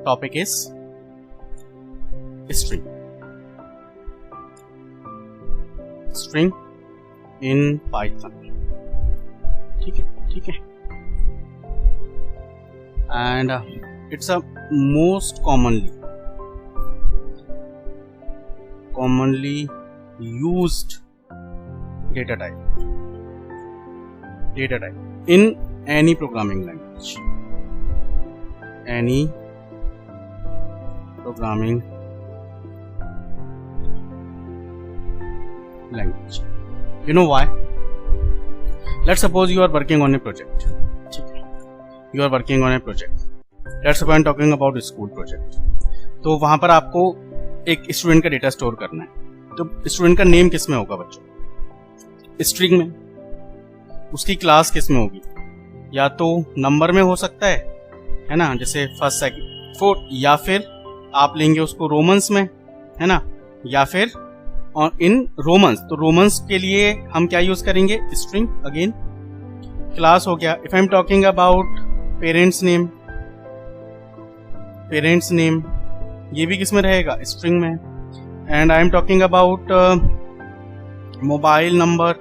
topic is string in Python. ठीक है and it's a most commonly used data type in any programming language. You know why? Let's suppose you are working on a project. Let's suppose I'm talking about a school project. तो वहां पर आपको एक student का data store करना है. तो student का नेम किस में होगा बच्चों? स्ट्रिंग में. उसकी क्लास किस में होगी? या तो नंबर में हो सकता है ना, जैसे फर्स्ट सेकंड फोर्थ, या फिर आप लेंगे उसको रोमन्स में, है ना, या फिर इन रोमन्स. तो रोमन्स के लिए हम क्या यूज करेंगे? स्ट्रिंग. अगेन क्लास हो गया. If I am talking about parents name, ये भी किस में रहेगा? स्ट्रिंग में. And I am talking about mobile number,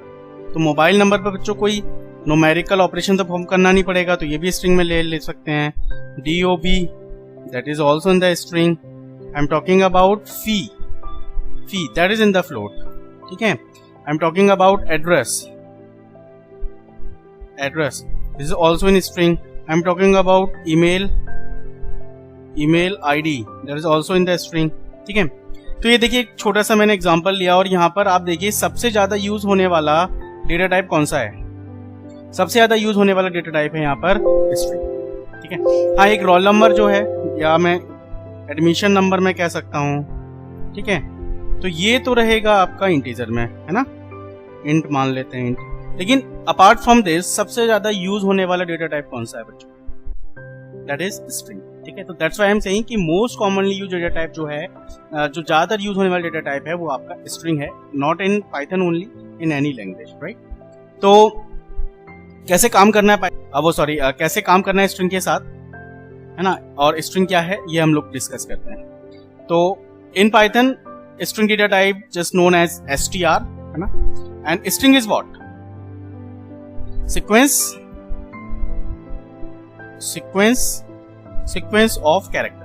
तो मोबाइल नंबर पर बच्चों कोई न्यूमेरिकल ऑपरेशन तो परफॉर्म करना नहीं पड़ेगा, तो ये भी स्ट्रिंग में ले सकते हैं. DOB, that is also in the string. I am talking about fee, that is in the float. ठीक है. I am talking about address, this is also in string. I am talking about email ID, that is also in the string. ठीक है. तो ये देखिए एक छोटा सा मैंने एग्जांपल लिया और यहाँ पर आप देखिए सबसे ज्यादा यूज होने वाला डेटा टाइप कौन सा है? सबसे ज्यादा यूज होने वाला डेटा टाइप है यहाँ पर स्ट्रिंग. ठीक है. हाँ, एक रोल नंबर जो है, या मैं एडमिशन नंबर में कह सकता हूँ. ठीक है. तो ये तो रहेगा आपका इंटीजर में, है ना, इंट मान लेते हैं इंट. लेकिन अपार्ट फ्रॉम दिस सबसे ज्यादा यूज होने वाला डेटा टाइप कौन सा है बच्चों? That is string. ठीक है. तो that's why I am saying कि most commonly use data type जो है, जो ज्यादातर यूज होने वाला डेटा टाइप है, वो आपका स्ट्रिंग है. Not in Python only, in any language, right. तो कैसे काम करना है कैसे काम करना है स्ट्रिंग के साथ, है ना, और स्ट्रिंग क्या है ये हम लोग डिस्कस करते हैं. तो in Python string data type just known as str, है ना. And string is what? Sequence of character.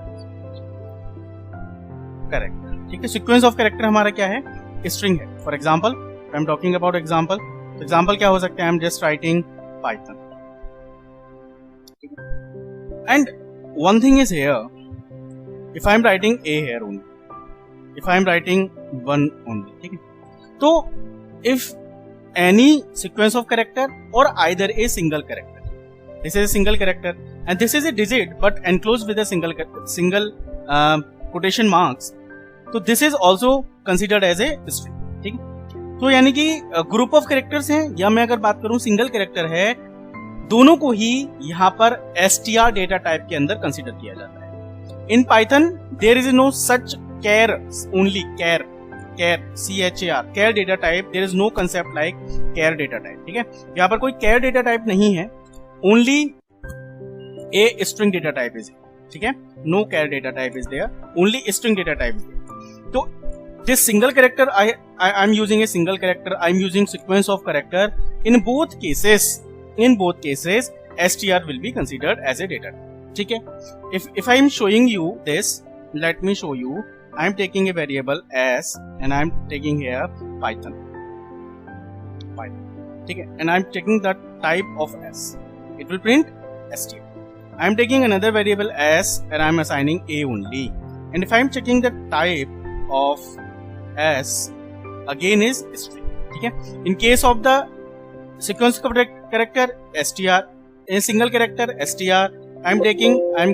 ठीक है. सीक्वेंस ऑफ कैरेक्टर हमारा क्या है? स्ट्रिंग है. For example, I am talking about example क्या हो सकता है? I am just writing Python. And one thing is here, if I am writing A here only, if I am writing 1 only, ठीक है. तो if any sequence of character or either a single character, this is a single character and this is a digit but enclosed with a single quotation marks, so this is also considered as a string. ठीक है. तो यानी कि group of characters हैं, या मैं अगर बात करूं सिंगल कैरेक्टर है, दोनों को ही यहाँ पर str डेटा टाइप के अंदर कंसीडर किया जाता है. In Python there is no such care, only care char data type. There is no concept like care data type. ठीक है. यहाँ पर कोई care डेटा टाइप नहीं है, only a string data type is. ठीक है. No care data type is there, only string data type is there. तो this single character I'm using a single character, I'm using sequence of character. In both cases str will be considered as a data. ठीक है. If I'm showing you this, let me show you. I'm taking a variable s and I'm taking here Python. ठीक है. And I'm taking the type of s. It will print str. I'm taking another variable s and I'm assigning a only. And if I'm checking the type of s, again is string. ठीक है. In case of the sequence of character str, a single character str. I'm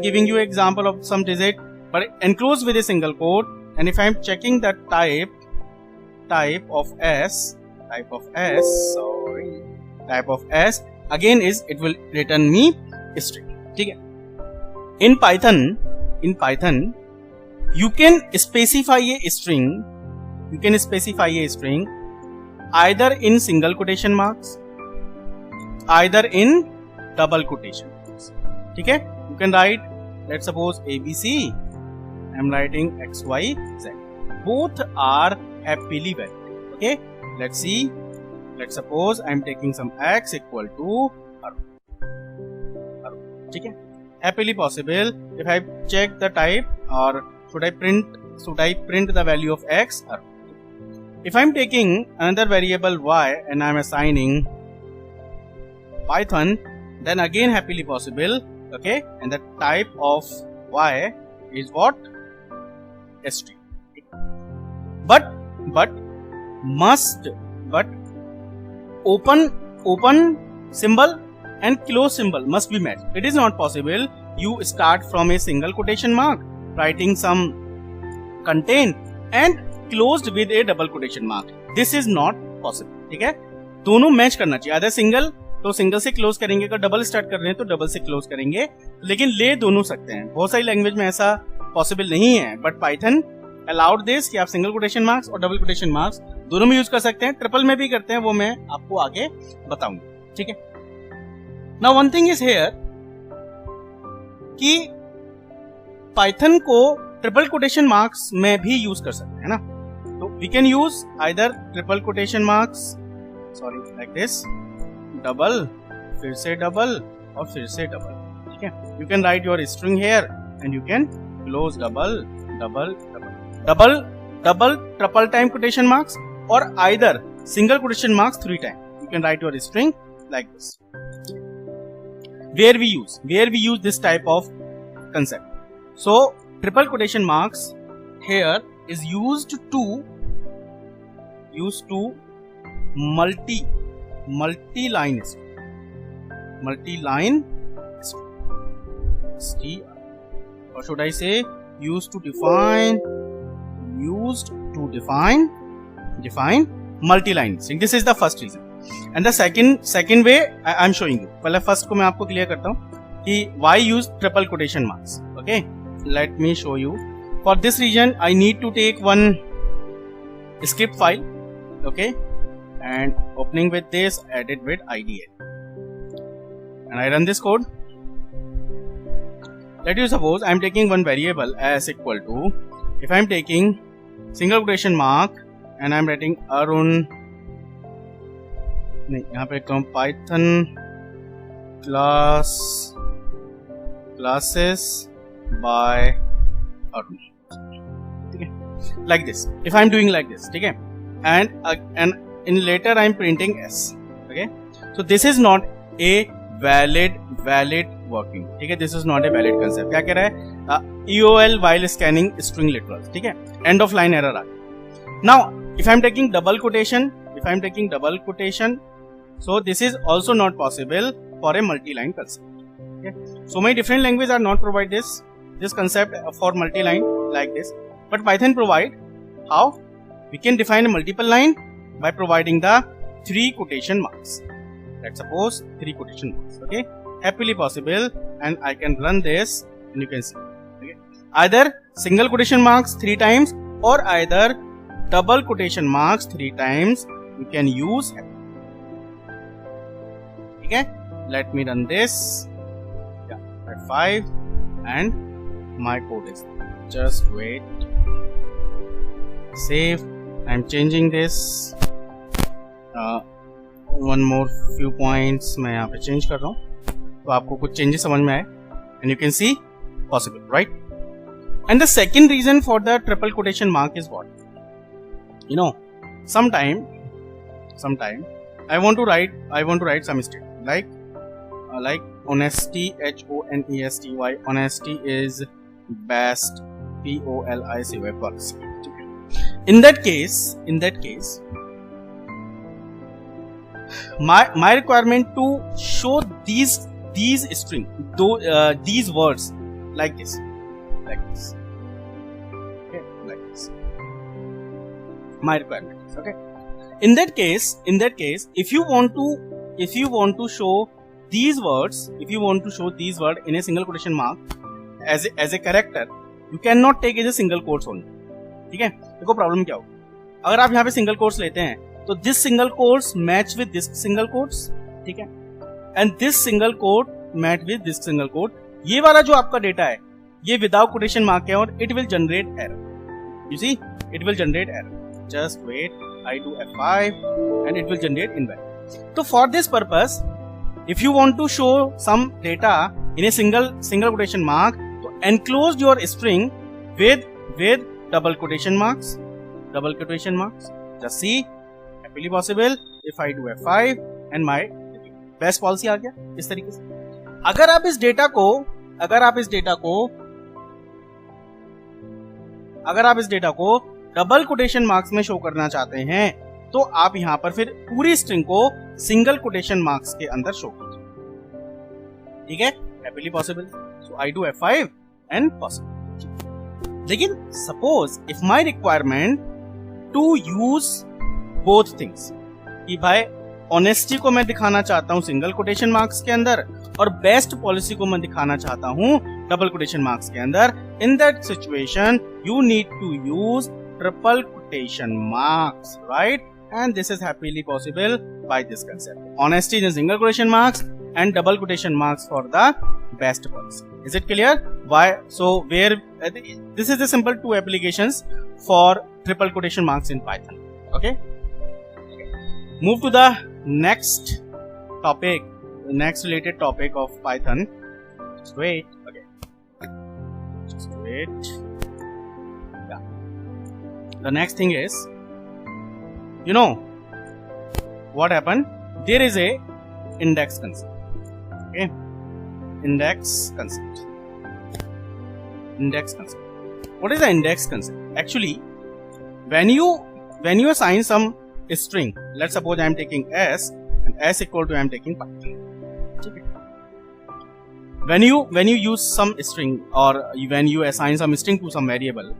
giving you example of some digit but enclosed with a single quote. And if I'm checking the type of s, again is it will return me string. ठीक है. In Python you can specify a string. Either in single quotation marks, either in double quotation marks. ठीक है. You can write let's suppose ABC, I'm writing XYZ. Both are happily valid. Okay, let's see. Let's suppose I'm taking some X equal to Arun. ठीक है, happily possible. If I check the type, or should I print the value of X? Arun. If I'm taking another variable Y and I'm assigning Python, then again happily possible. Okay, and the type of Y is what? String. But open symbol and close symbol must be matched. It is not possible you start from a single quotation mark writing some content and closed with a double quotation mark. This is not possible. ठीक है, दोनों match करना चाहिए. अगर single तो single से close करेंगे, अगर डबल स्टार्ट कर रहे हैं तो डबल से क्लोज करेंगे, लेकिन ले दोनों सकते हैं. बहुत सारी लैंग्वेज में ऐसा पॉसिबल नहीं है, बट पाइथन अलाउड दिस कि आप सिंगल कोटेशन मार्क्स और डबल कोटेशन मार्क्स दोनों में यूज कर सकते हैं. ट्रिपल में भी करते हैं, वो मैं आपको आगे बताऊंगा. ठीक है, now one thing is here कि पाइथन को ट्रिपल कोटेशन मार्क्स में भी यूज कर सकते हैं ना. तो we can use either triple quotation marks, sorry like this, double, फिर से डबल और फिर से डबल. ठीक है, you can write your string here and you can close double double double double triple time quotation marks, or either single quotation marks 3 times. You can write your string like this. Where we use this type of concept. So triple quotation marks here is used to multi-line string, or should I say used to define multi-line string. This is the first reason. And the second way I'm showing you. पहले first को मैं आपको clear करता हूँ कि why use triple quotation marks. Okay, let me show you. For this reason I need to take one script file. Okay, and opening with this, added with IDL, and I run this code. Let you suppose I'm taking one variable as equal to, if I'm taking single quotation mark and I'm writing Arun, नहीं यहाँ पे लिखता हूँ Python classes by Arun. ठीक है, like this. If I'm doing like this, ठीक है, and in later I'm printing S. Okay, so this is not a valid working. ठीक है, this is not a valid concept. क्या कह रहा है? EOL while scanning string literals. ठीक है, end of line error आ गया. Now if I'm taking double quotation, so this is also not possible for a multi-line concept. Okay, so many different languages are not provide this concept for multi-line like this, but Python provide how we can define a multiple line by providing the 3 quotation marks. Let's suppose 3 quotation marks. Okay, happily possible, and I can run this and you can see. Okay, either single quotation marks 3 times or either double quotation marks 3 times you can use. Okay, let me run this. Yeah, at 5, and my code is there. Just wait. Save. I'm changing this. One more few points मैं यहाँ पे change कर रहा हूँ, तो आपको कुछ changes समझ में आए, and you can see possible, right? And the second reason for the triple quotation mark is what? You know, sometime I want to write some statement like honesty, HONESTY. Honesty is best, POLICY policy. In that case, my requirement to show these string, these words like this. Okay, like this. My requirement is okay. In that case, if you want to show these words, in a single quotation mark as a character, you cannot take as a single quotes only. ठीक है, देखो problem क्या होगा. अगर आप यहाँ पे single quotes लेते हैं तो this single quotes match with this single quotes, ठीक है, and this single quote match with this single quote. ये वाला जो आपका डेटा है ये विदाउट कोटेशन मार्क है और it will generate error. You see it will generate error. Just wait, I do F5 and it will generate invalid. So for this purpose, if you want to show some data in a single quotation mark, to enclose your string with double quotation marks. Just see, happily possible if I do F5 and my best policy आ गया इस तरीके से। अगर आप इस data को double quotation marks में show करना चाहते हैं तो आप यहां पर फिर पूरी स्ट्रिंग को सिंगल कोटेशन मार्क्स के अंदर शो कीजिए। ठीक है, happily possible. So I do F5 and possible. लेकिन suppose if my requirement to use both things, कि भाई ऑनेस्टी को मैं दिखाना चाहता हूं सिंगल कोटेशन मार्क्स के अंदर और बेस्ट पॉलिसी को मैं दिखाना चाहता हूं डबल कोटेशन मार्क्स के अंदर, in that situation you need to use triple quotation marks, right? And this is happily possible by this concept. Honesty in single quotation marks and double quotation marks for the best policy. Is it clear? Why? So this is the simple two applications for triple quotation marks in Python. Okay. Move to the next topic, the next related topic of Python. Just wait. Okay. Just wait. The next thing is, you know what happened? There is a index concept. Okay, index concept. What is the index concept? Actually, when you assign some string, let's suppose I am taking s and s equal to I am taking Python. Okay. When you use some string or when you assign some string to some variable,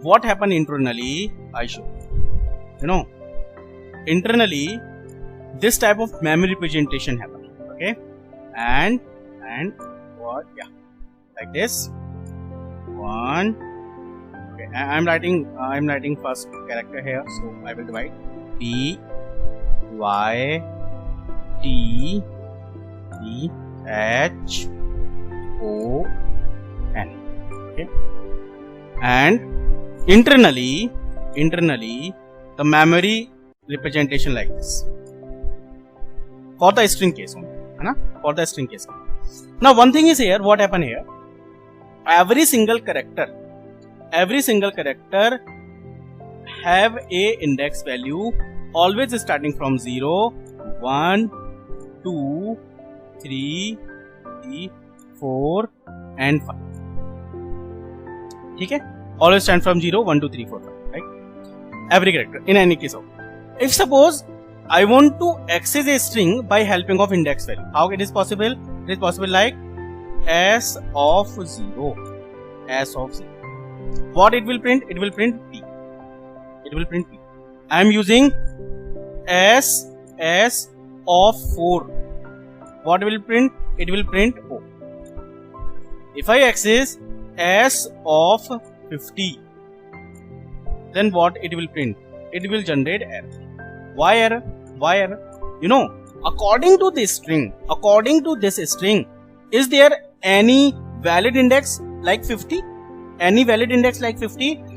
what happened internally? I show you know internally this type of memory representation happen. Okay, and what? Yeah, like this one. Okay, I'm writing first character here, so I will divide P Y T E H O N. Okay, and internally the memory representation like this for the string case only, है ना, for the string case. Now one thing is here, what happen here, every single character have a index value always starting from 0 1 2 3 4 and 5. ठीक है, always stand from 0 1 2 3 4 5, right? Every character in any case of. If suppose I want to access a string by helping of index value, how it is possible? It is possible like s of 0. What it will print? It will print P. I am using s of 4. What will print? It will print O. If I access s of 50, then what it will print? It will generate error. Why error? You know, according to this string, is there any valid index like 50?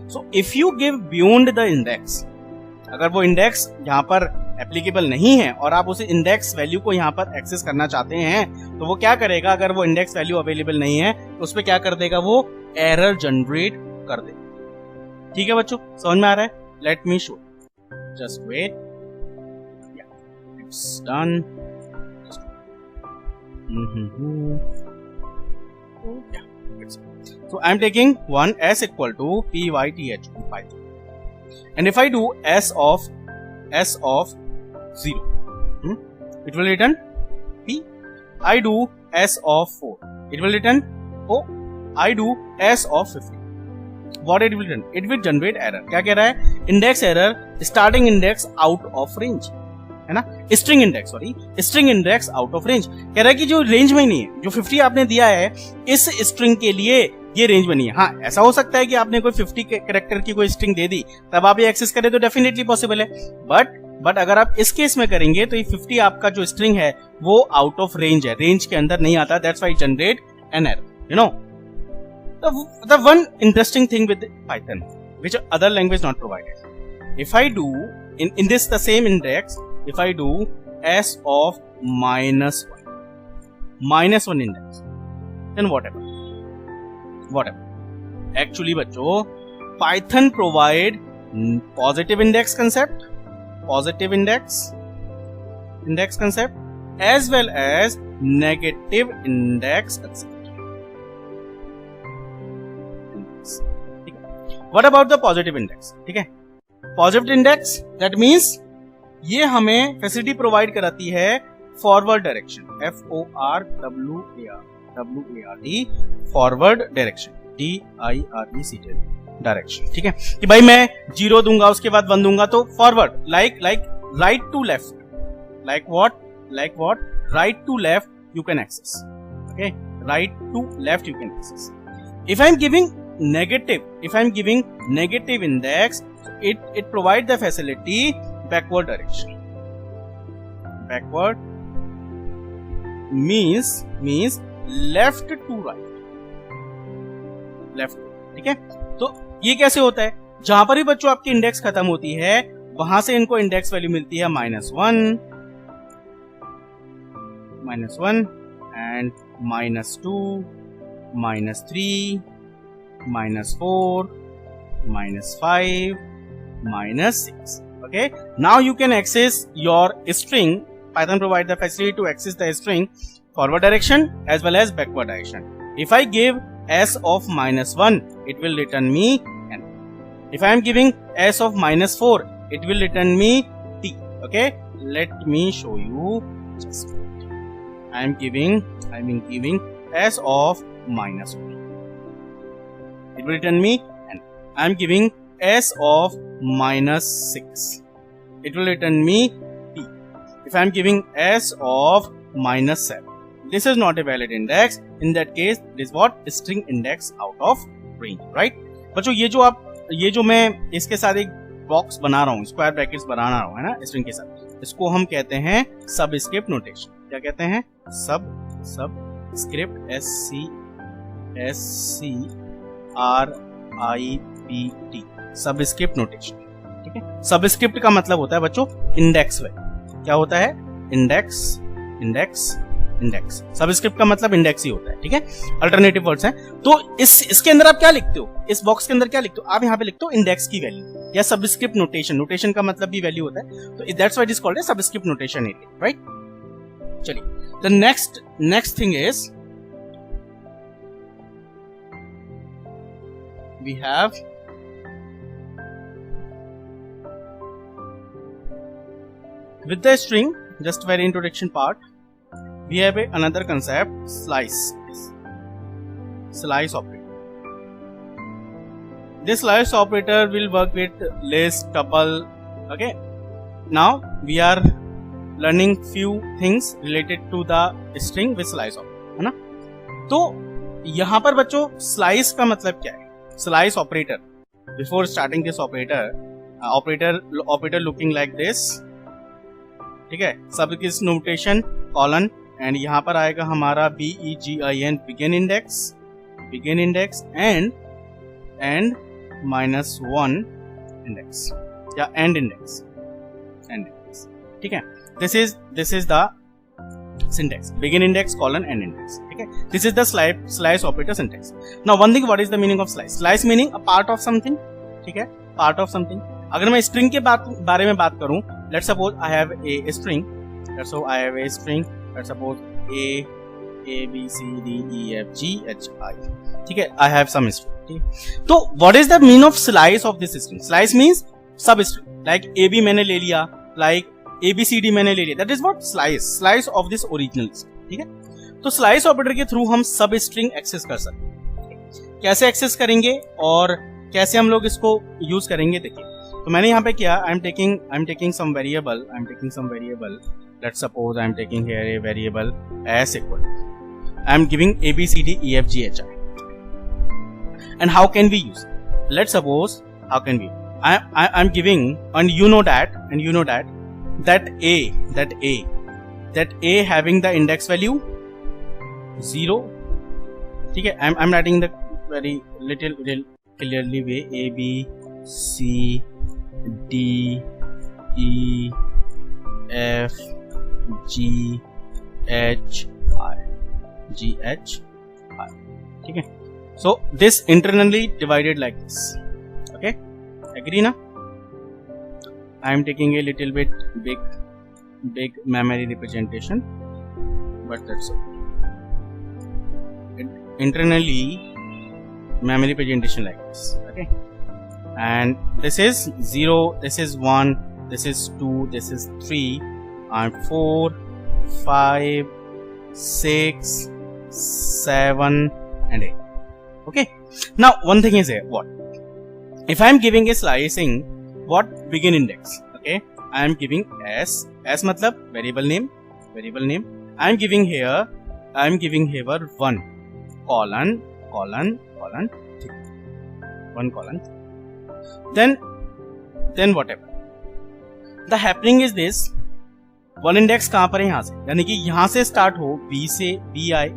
So if you give beyond the index, अगर वो index यहाँ पर applicable नहीं है और आप उसे index value को यहाँ पर एक्सेस करना चाहते हैं, तो वो क्या करेगा? अगर वो इंडेक्स वैल्यू अवेलेबल नहीं है तो उस पर क्या कर देगा? वो एरर जनरेट कर देगा। ठीक है बच्चों, समझ में आ रहा है? Let me show, just wait, it's done. So I am taking one s equal to pyth in Python, and if I do s of 0, it will return P. I do s of 4, it will return O. I do s of 50. What it will return? It will generate error. क्या कह रहा है? Index error, starting index out of range, है ना, string index out of range. कह रहा है कि जो रेंज में नहीं है, जो 50 आपने दिया है इस स्ट्रिंग के लिए ये रेंज में नहीं है। हाँ, ऐसा हो सकता है कि आपने कोई 50 कैरेक्टर की कोई स्ट्रिंग दे दी, तब आप ये एक्सेस करें तो डेफिनेटली पॉसिबल है। बट अगर आप इस केस में करेंगे तो ये 50 आपका जो स्ट्रिंग है वो आउट ऑफ रेंज है, रेंज के अंदर नहीं आता। That's why generate an error. You know the one interesting thing with Python, which other language not provided. If I do in this the same index, if I do s of minus one index, then whatever. Actually बच्चों, Python provide positive index concept, as well as negative index concept. What about the positive index? ठीक है, positive index that means ये हमें facility provide कराती है forward direction, FORWARD, forward direction, DIRECT direction. ठीक है, कि भाई मैं 0 दूंगा उसके बाद 1 दूंगा तो forward, like right to left, like what right to left you can access. Okay, right to left you can access. If I'm giving negative index, it provide the facility backward direction. Backward means left to right, left। ठीक है, तो ये कैसे होता है? जहां पर भी बच्चों आपकी इंडेक्स खत्म होती है वहां से इनको इंडेक्स वैल्यू मिलती है -1 and -2, -3, -4, -5, -6. Okay, now you can access your string. Python provide the facility to access the string forward direction as well as backward direction. If I give s of -1, it will return me n. If I am giving s of -4, it will return me t. Okay, let me show you. Just I am giving s of -1. It will return me n. I am giving s of -6. It will return me t. If I am giving s of -7, this is not a valid index. In that case, it is what? String index out of range, right? बच्चों ये जो मैं इसके साथ एक box बना रहा हूँ, स्क्वायर ब्रैकेट्स बना रहा हूँ, है ना, स्ट्रिंग के साथ, इसको हम कहते हैं सबस्क्रिप्ट नोटेशन। क्या कहते हैं? Subscript, SCRIPT, subscript notation. ठीक है, सबस्क्रिप्ट का मतलब होता है बच्चों इंडेक्स वैल्यू। क्या होता है? इंडेक्स। सबस्क्रिप्ट का मतलब इंडेक्स ही होता है। ठीक है, अल्टरनेटिव वर्ड्स हैं। तो इसके अंदर आप क्या लिखते हो? इस बॉक्स के अंदर क्या लिखते हो? आप यहाँ पे लिखते हो इंडेक्स की वैल्यू या सबस्क्रिप्ट नोटेशन। नोटेशन का मतलब भी वैल्यू होता है, तो that's why it is called a subscript notation area, right? चलिए, the next thing is we have with the string, just very introduction part, we have another concept, slice operator. This slice operator will work with list, tuple. Okay, now we are learning few things related to the string with slice operator, है ना? तो यहां पर बच्चों slice का मतलब क्या है? Slice operator. Before starting this operator looking like this. ठीक है, सब किस नोटेशन कॉलन, एंड यहाँ पर आएगा हमारा BEGIN, begin index and -1 index या end index. ठीक है, this is the syntax, begin index, colon, end index. ठीक है, this is the slice operator syntax. Now one thing, what is the meaning of slice? Slice meaning a part of something. ठीक है, part of something. अगर मैं string के बारे में बात करूं, let's suppose I have a string. Let's suppose A B C D E F G H I. ठीक है, I have some string. ठीक है, तो what is the meaning of slice of this string? Slice means sub string. Like AB मैंने ले लिया, like ABCD मैंने ले लिया, that is what? Slice of this original. ठीक है, तो स्लाइस ऑपरेटर के थ्रू हम सब स्ट्रिंग एक्सेस कर सकते हैं। कैसे एक्सेस करेंगे और कैसे हम लोग इसको यूज करेंगे, देखिए। तो मैंने यहाँ पे किया, I am taking some variable, let's suppose I am taking here a variable s equal, I am giving ABCDEFGHI, and how can we use? Let's suppose how can we, I am giving, and you know that that A having the index value 0. ठीक है, I'm writing the very little clearly way. A B C D E F G H I G H I. ठीक है. So this internally divided like this. Okay, agree na? I am taking a little bit big memory representation, but that's okay. Internally memory representation like this. Okay, and this is 0, this is 1, this is 2, this is 3, and 4, 5, 6, 7 and 8. Okay, now one thing is here, what if I am giving a slicing, what begin index? Okay, I am giving s matlab variable name. I am giving here 1 colon 1 colon. Then whatever the happening is this, one index कहां पर है, यहां से, यानी कि यहां से start हो बी से बी आए,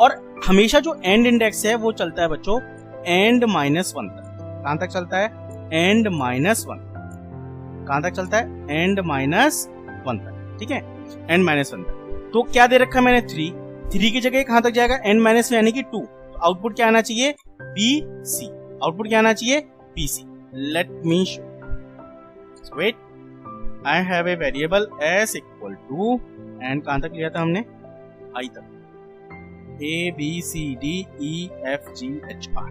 और हमेशा जो एंड इंडेक्स है वो चलता है बच्चों एंड -1 तक. कहां तक चलता है? एंड -1. कहां तक चलता है? एंड -1 तक. ठीक है, एंड -1 तक. तो क्या दे रखा है मैंने? 3 की जगह कहां तक जाएगा? एंड -1 यानी कि 2. तो आउटपुट क्या आना चाहिए? BC. आउटपुट क्या आना चाहिए? BC. Let me show. Wait, I have a variable s equal to, and कहां तक लिया था हमने? I तक. A B C D E F G H I.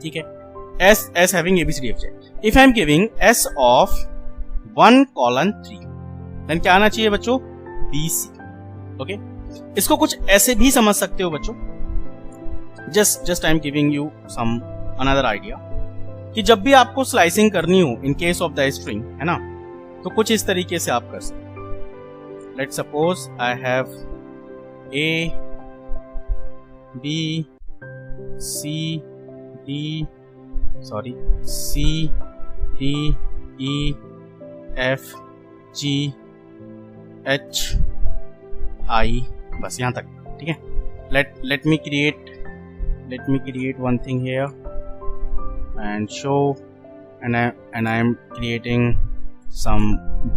ठीक है, S having A B C D F G. If I am giving S of 1 colon 3, then क्या आना चाहिए बच्चों? BC. ओके, इसको कुछ ऐसे भी समझ सकते हो बच्चों. Just I am giving you some another idea. कि जब भी आपको स्लाइसिंग करनी हो in case of the string, है ना, तो कुछ इस तरीके से आप कर सकते. Let suppose I have A B C D E F G H I, बस यहां तक. ठीक है, let me create one thing here and show, and I am creating some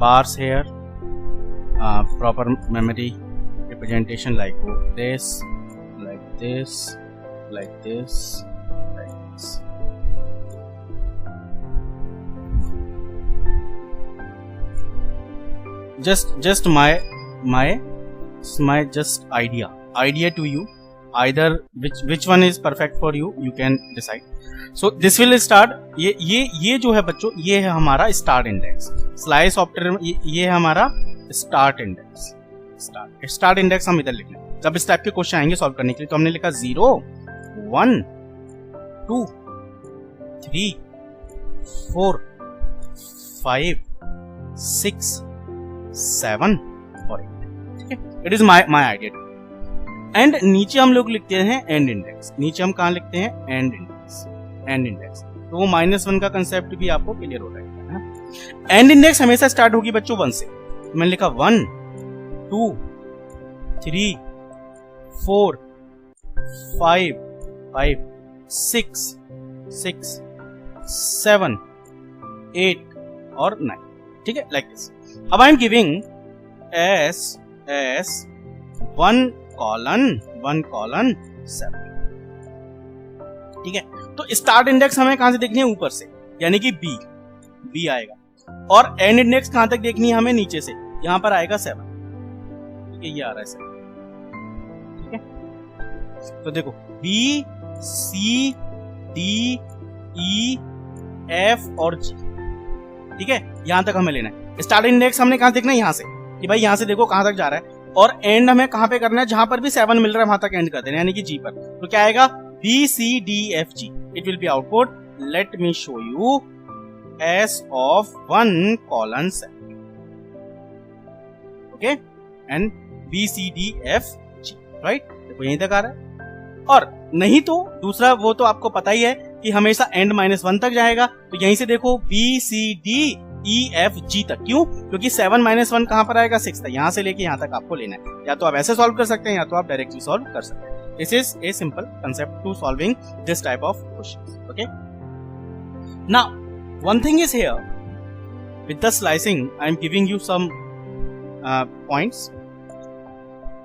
bars here, proper memory representation like this, like this, like this, like this. Just my just idea to you. Either which one is perfect for you, you can decide. So this will start. ये जो है बच्चों, ये है हमारा start index. Slice after ये है हमारा स्टार्ट इंडेक्स. स्टार्ट इंडेक्स हम इधर लिख लें. जब इस टाइप के क्वेश्चन आएंगे सॉल्व करने के लिए, तो हमने लिखा 0 1 2 3 4 5 6 7 और 8. ठीक है, it is my idea. And नीचे हम लोग लिखते हैं एंड इंडेक्स. नीचे हम कहां लिखते हैं? And index. तो वो -1 का कंसेप्ट भी आपको क्लियर हो जाएगा, है ना. एंड इंडेक्स हमेशा स्टार्ट होगी बच्चों 1 से. तो मैंने लिखा 1 2 3 4 5 6 7 8 और 9. ठीक है, लाइक दिस. अब आई एम गिविंग S 1 colon 7. ठीक है, तो स्टार्ट इंडेक्स हमें कहां से देखनी है? ऊपर से, यानी कि B आएगा. और एंड इंडेक्स कहां तक देखनी है हमें? नीचे से. यहां पर आएगा 7. ठीक है, ये आ रहा है 7. ठीक है, तो देखो B C D E F और G. ठीक है, यहां तक हमें लेना है. स्टार्ट इंडेक्स हमने कहां देखना है? यहां से, कि भाई यहां से देखो कहां तक जा रहा है. और एंड हमें कहां पे करना है? जहां पर भी 7 मिल रहा है वहां तक एंड कर देना, यानी कि G पर. तो क्या आएगा? B C D F G. It will be output. Late me show you S of 1 colon 7. Okay, and B C D F G. Right, देखो यहीं तक आ रहा है. और नहीं तो दूसरा, वो तो आपको पता ही है कि हमेशा एंड -1 तक जाएगा. तो यहीं से देखो B C D E F G तक. क्यों? क्योंकि 7 -1 कहां पर आएगा? 6 तक. यहां से लेके यहां तक आपको लेना है. या तो आप ऐसे सॉल्व कर सकते हैं, या तो आप डायरेक्टली सॉल्व कर सकते हैं. This is a simple concept to solving this type of questions. Okay. Now, one thing is here with the slicing, I am giving you some points.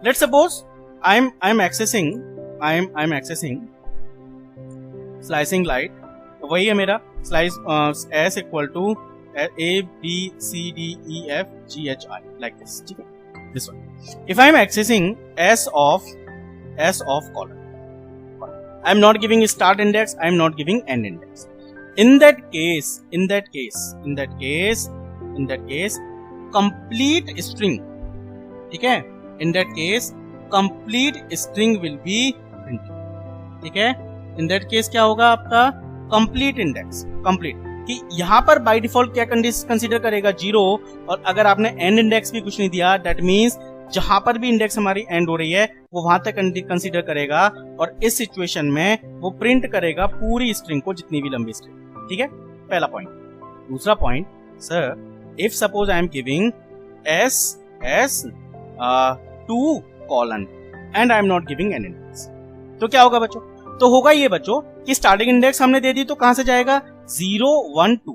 Let's suppose I'm accessing slicing light. वही है मेरा slice S equal to A B C D E F G H I like this. ठीक है, this one. If I am accessing S of column, I am not giving start index, I am not giving end index. In that case, complete string, ठीक है, in that case complete string will be printed. ठीक है, in that case क्या होगा आपका complete index, complete कि यहां पर बाय डिफॉल्ट क्या कंसीडर करेगा 0, और अगर आपने एंड इंडेक्स भी कुछ नहीं दिया, दैट मींस जहां पर भी इंडेक्स हमारी एंड हो रही है वो वहां तक कंसीडर करेगा, और इस सिचुएशन में वो प्रिंट करेगा पूरी स्ट्रिंग को, जितनी भी लंबी स्ट्रिंग. ठीक है, पहला पॉइंट. दूसरा point, sir if suppose I am giving S 2 colon and I am not giving an index, तो क्या होगा बच्चों? तो होगा ये बच्चों कि स्टार्टिंग इंडेक्स हमने दे दी तो कहां से जाएगा 0 1 2,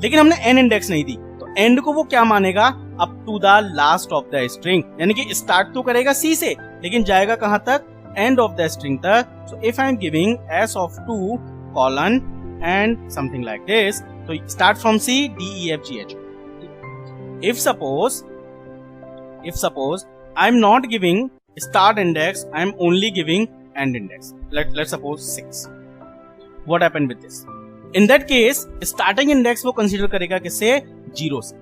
लेकिन हमने एन इंडेक्स नहीं दी, तो एंड को वो क्या मानेगा up to the last of the string, यानी कि स्टार्ट तो करेगा C से लेकिन जाएगा कहां तक, एंड ऑफ द स्ट्रिंग तक. So if I am giving S of 2 colon and something like this, so start from C D E F G H. If suppose I am not giving start index, I am only giving end index. Let's suppose 6. What happened with this? In that case, starting index वो consider करेगा किससे? 0 से.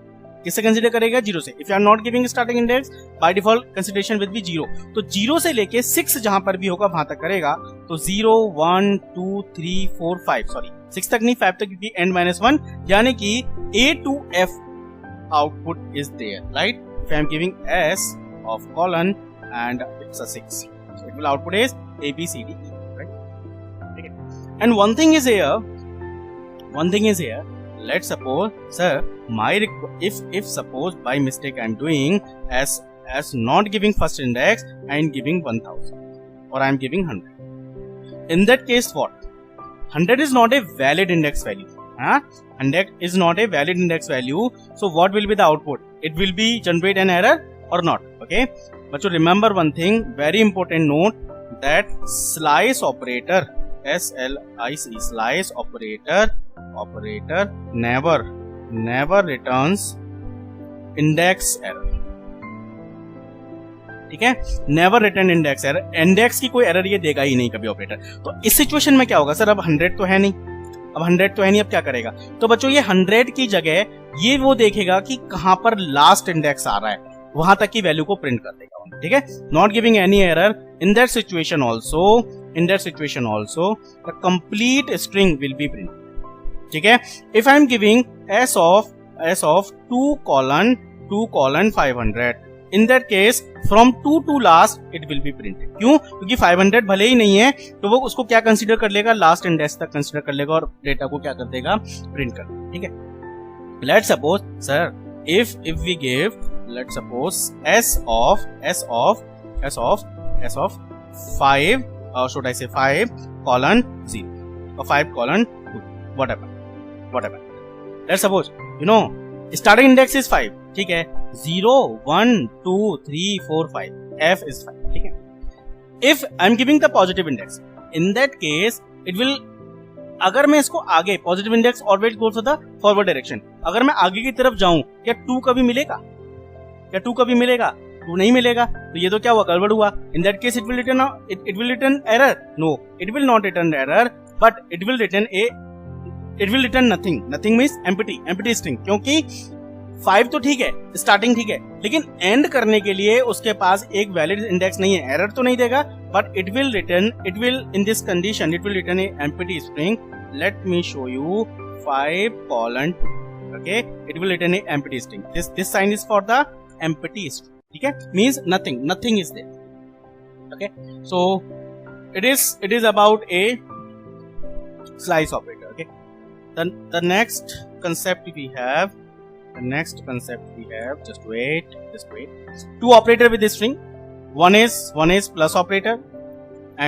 किससे consider करेगा? 0 से. If you are not giving starting index, by default consideration will be 0. तो 0 से लेके 6 जहां पर भी होगा वहां तक करेगा. तो 0 1 2 3 4 5 सॉरी 6 तक नहीं 5 तक, क्योंकि end -1, यानी कि A to F output is there, right? If I am giving S of colon and it's a 6, so it will output is A B C D E, right? Okay. And one thing is here, let's suppose, sir, if suppose by mistake I am doing as not giving first index, I am giving 1000 or I am giving 100. In that case, what? 100 is not a valid index value. 100 is not a valid index value. So what will be the output? It will be generate an error or not? Okay. But you remember one thing, very important note, that slice operator, SLIC, slice operator never returns index error. ठीक है, never return index error, index की कोई error ये देगा ही नहीं कभी operator. तो इस सिचुएशन में क्या होगा सर? अब 100 तो है नहीं, अब क्या करेगा? तो बच्चों ये 100 की जगह ये वो देखेगा कि कहां पर लास्ट इंडेक्स आ रहा है, वहां तक की वैल्यू को प्रिंट कर देगा. ठीक है, not giving any error. In that situation also the complete string will be print. ठीक है, if I am giving S of 2 colon 500, in that case from 2 to last it will be printed. क्यों? क्योंकि 500 भले ही नहीं है तो वो उसको क्या कंसीडर कर लेगा, लास्ट इंडेक्स तक कंसीडर कर लेगा और डेटा को क्या कर देगा, प्रिंट कर देगा. ठीक है, let's suppose sir if we give, let's suppose S of 5, or should I say 5 colon 0 or 5 colon 2, whatever. Let's suppose starting index is 5. ठीक है, 0 1 2 3 4 5, F is 5. ठीक है, if I'm giving the positive index, in that case it will, अगर मैं इसको आगे positive index always goes for the forward direction, अगर मैं आगे की तरफ जाऊं क्या 2 कभी मिलेगा? 2 नहीं मिलेगा, तो ये तो क्या हुआ, गड़बड़ हुआ. In that case it will return error. No, it will not return error, but it will return nothing means empty string. क्योंकि 5 तो ठीक है, स्टार्टिंग ठीक है, लेकिन एंड करने के लिए उसके पास एक वैलिड इंडेक्स नहीं है. एरर तो नहीं देगा, but it will in this condition it will return a empty string. Let me show you 5 colon 2. Okay, it will return a empty string. This sign is for the empty string. ठीक है, means nothing is there. Okay, so it is about a slice operator. Okay, the next concept we have, just wait, 2 operator with this string. One is plus operator,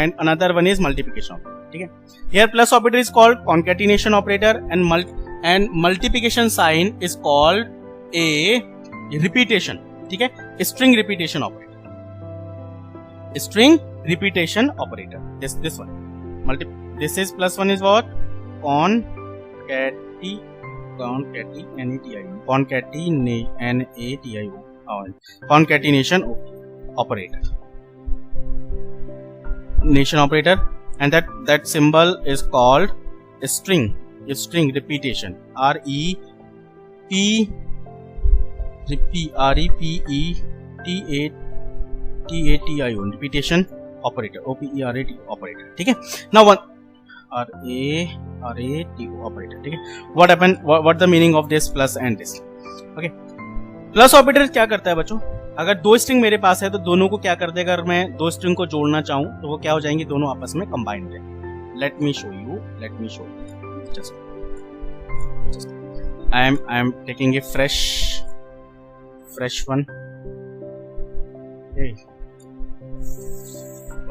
and another one is multiplication operator. ठीक है, here plus operator is called concatenation operator and multiplication sign is called a repetition. ठीक है, string repetition operator, string repetition operator. This one this is plus one is what? Concatenation operator. Nation operator, and that symbol is called string repetition. repetition operator, operate operator. ठीक है, now one RATO operator. ठीक है, what happened, what the meaning of this plus and this? Okay, plus operator क्या करता है बच्चों? अगर दो स्ट्रिंग मेरे पास है तो दोनों को क्या कर देगा, अगर मैं दो स्ट्रिंग को जोड़ना चाहूं तो वो क्या हो जाएंगे, दोनों आपस में कंबाइन हो जाएंगे. Late me show you just I am taking a fresh one.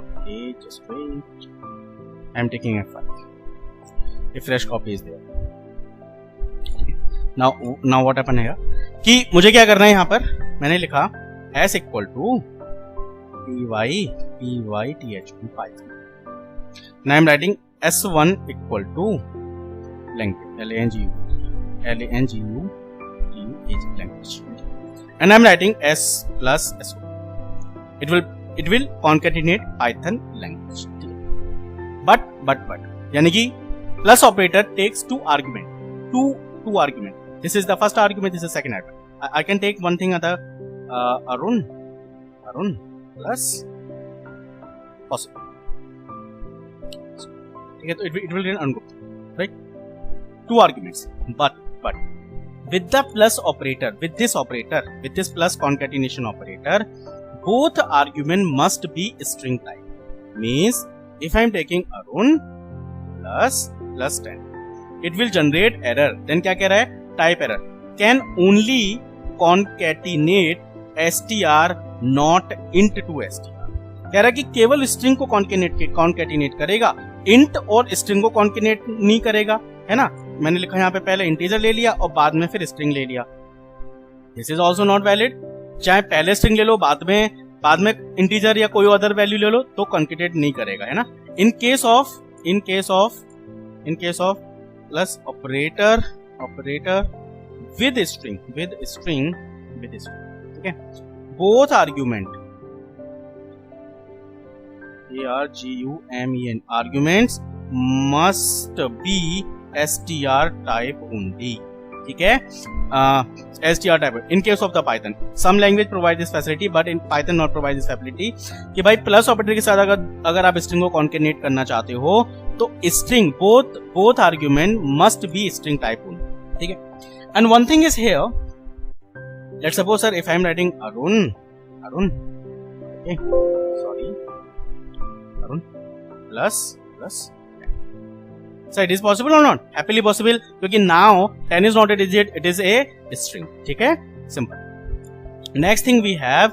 Okay, just wait. I am taking a file. A fresh copy is there. Now what happened here कि मुझे क्या करना है, यहाँ पर मैंने लिखा s equal to pyth. Now I am writing s1 equal to language language, and I am writing s plus s1. It will concatenate Python language. But यानी कि plus operator takes two argument. This is the first argument, this is second argument. I can take one thing other, Arun plus possible. Okay, so it will remain ungrouped, right? Two arguments, but with the plus operator, with this plus concatenation operator, both argument must be string type. Means if I am taking Arun plus 10, it will generate error. Then क्या कह रहा है, type error. Can only concatenate str not int to str. कह रहा है कि केवल string को concatenate करेगा, int और स्ट्रिंग को concatenate नहीं करेगा, है ना. मैंने लिखा यहाँ पे पहले इंटीजर ले लिया और बाद में फिर स्ट्रिंग ले लिया. This is also not valid. चाहे पहले स्ट्रिंग ले लो, बाद में इंटीजर या कोई अदर वैल्यू ले लो तो concatenate नहीं करेगा, है ना. In case of plus operator with string, ठीक है. Both argument arguments must be str type only. ठीक है, str type in case of the Python. Some language provide this facility but in Python not provide this facility कि भाई plus operator के साथ अगर आप स्ट्रिंग को कॉन्केटेनेट करना चाहते हो तो string both argument must be string type only. ठीक है. And one thing is here, let's suppose sir if I am writing Arun, okay, sorry, Arun plus so it is possible or not? Happily possible, क्योंकि now 10 is not a digit, it is a string. ठीक है, simple. Next thing we have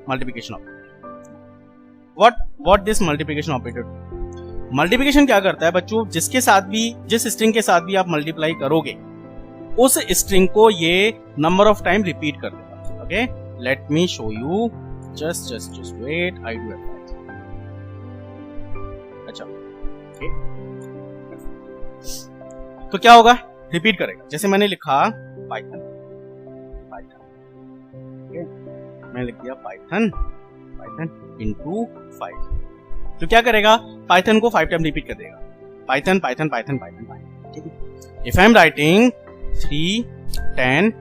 multiplication operator. What this multiplication operator do? Multiplication क्या करता है बच्चों, जिस string के साथ भी आप मल्टीप्लाई करोगे उस स्ट्रिंग को ये नंबर ऑफ टाइम रिपीट कर देगा. Okay, let me show you, just wait, I do it. अच्छा, ओके, तो क्या होगा, रिपीट करेगा. जैसे मैंने लिखा पाइथन, ओके, मैंने लिख दिया पाइथन इनटू 5, तो क्या करेगा, पाइथन को 5 टाइम रिपीट कर देगा. पाइथन. ठीक है. If I am writing 3 10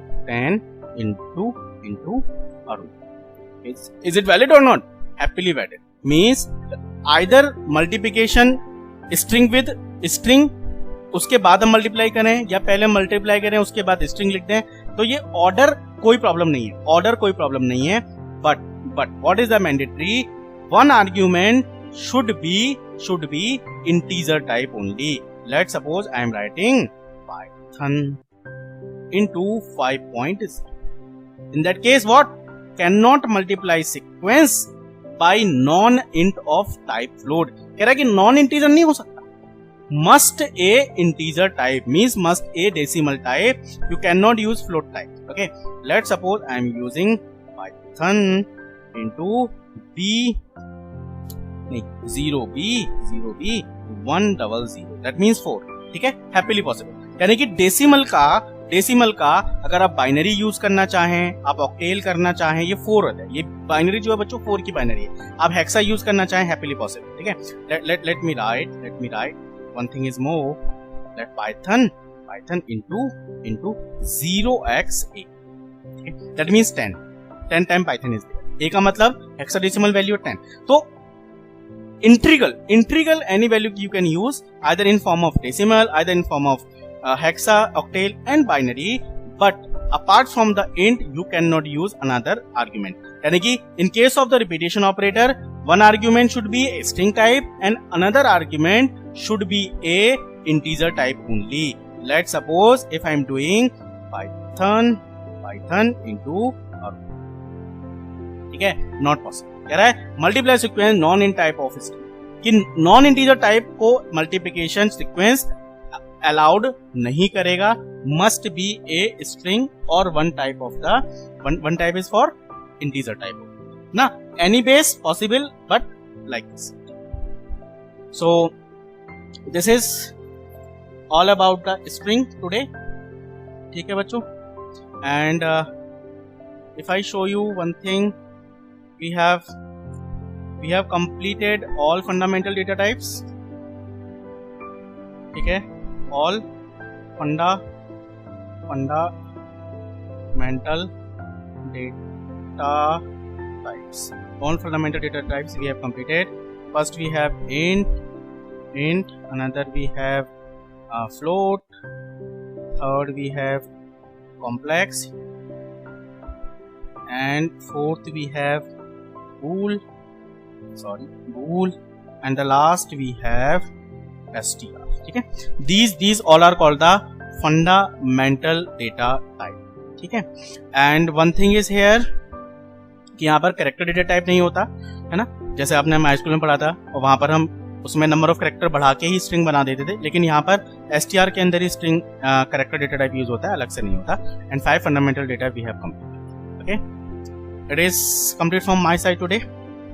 into Arun, is it valid or not? Happily valid. Means either multiplication string with string, उसके बाद हम मल्टीप्लाई करें या पहले मल्टीप्लाई करें उसके बाद स्ट्रिंग लिख दें, तो ये ऑर्डर कोई प्रॉब्लम नहीं है. But what is the mandatory, one argument should be integer type only. Let's suppose I am writing Python into 5.0. In that case, what? Cannot multiply sequence bye non int of type float. कह रहा है कि non integer नहीं हो सकता, must a integer type means must a decimal type, you cannot use float type. Okay, let's suppose I am using python into b 0b 100, that means 4. ठीक है, happily possible. यानी कि डेसिमल का अगर आप बाइनरी यूज करना चाहें, आप ऑक्टेल करना चाहें, ये 4 होता है। ये बाइनरी जो है बच्चों 4 की बाइनरी है। आप हेक्सा यूज करना चाहें, हैप्पीली पॉसिबल। ठीक है, let me write one thing is more, that python into 0x8, okay? That means 10 time python is there। a का मतलब hexadecimal value 10। तो integral any value you can use either in form of decimal, either in form of hexa, octal and binary, but apart from the int you cannot use another argument। यानी कि in case of the repetition operator, one argument should be a string type and another argument should be a integer type only। Let's suppose if I am doing python into ठीक है, not possible। कह रहा है multiply sequence non in type of string, कि non integer type को multiplication sequence allowed नहीं करेगा, must be a string और one type is for integer type ना, any base possible but like this. So this is all about the string today. ठीक है बच्चों, and if I show you one thing, we have completed all fundamental data types। ठीक है, all fundamental data types, we have completed। First we have int, another we have float, third we have complex, and fourth we have bool, and the last we have str। ठीक है, these all are called the fundamental data type। ठीक है, and one thing is here कि यहाँ पर character data type नहीं होता है ना, जैसे आपने हाई स्कूल में पढ़ा था और वहां पर हम उसमें नंबर ऑफ कैरेक्टर बढ़ा के ही स्ट्रिंग बना देते थे, लेकिन यहाँ पर str के अंदर ही string character data type use होता है, अलग से नहीं होता। And 5 fundamental data we have completed। Okay, it is complete from my side today।